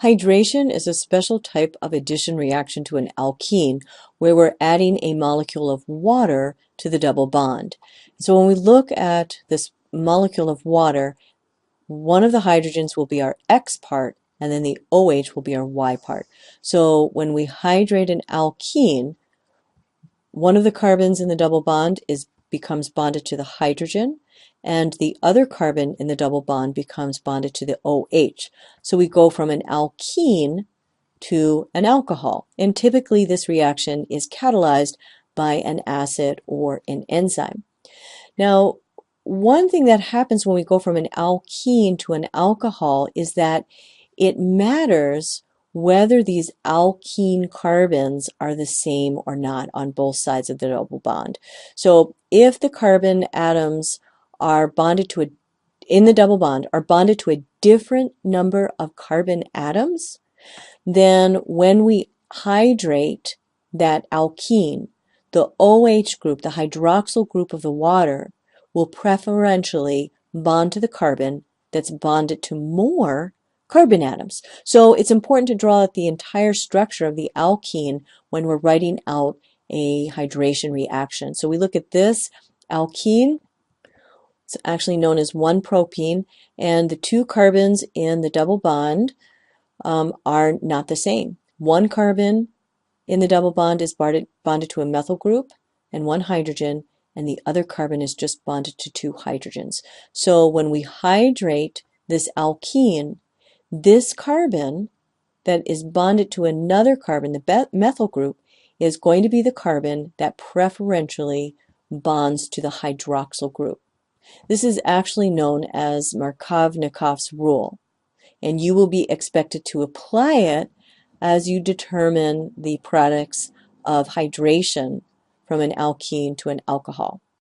Hydration is a special type of addition reaction to an alkene where we're adding a molecule of water to the double bond. So when we look at this molecule of water, one of the hydrogens will be our X part and then the OH will be our Y part. So when we hydrate an alkene, one of the carbons in the double bond becomes bonded to the hydrogen, and the other carbon in the double bond becomes bonded to the OH. So we go from an alkene to an alcohol, and typically this reaction is catalyzed by an acid or an enzyme. Now, one thing that happens when we go from an alkene to an alcohol is that it matters whether these alkene carbons are the same or not on both sides of the double bond. So if the carbon atoms are bonded to in the double bond are bonded to a different number of carbon atoms, then when we hydrate that alkene, the OH group, the hydroxyl group of the water, will preferentially bond to the carbon that's bonded to more carbon atoms. So it's important to draw out the entire structure of the alkene when we're writing out a hydration reaction. So we look at this alkene. It's actually known as 1-propene, and the two carbons in the double bond are not the same. One carbon in the double bond is bonded to a methyl group and one hydrogen, and the other carbon is just bonded to two hydrogens. So when we hydrate this alkene, this carbon that is bonded to another carbon, the methyl group, is going to be the carbon that preferentially bonds to the hydroxyl group. This is actually known as Markovnikov's rule, and you will be expected to apply it as you determine the products of hydration from an alkene to an alcohol.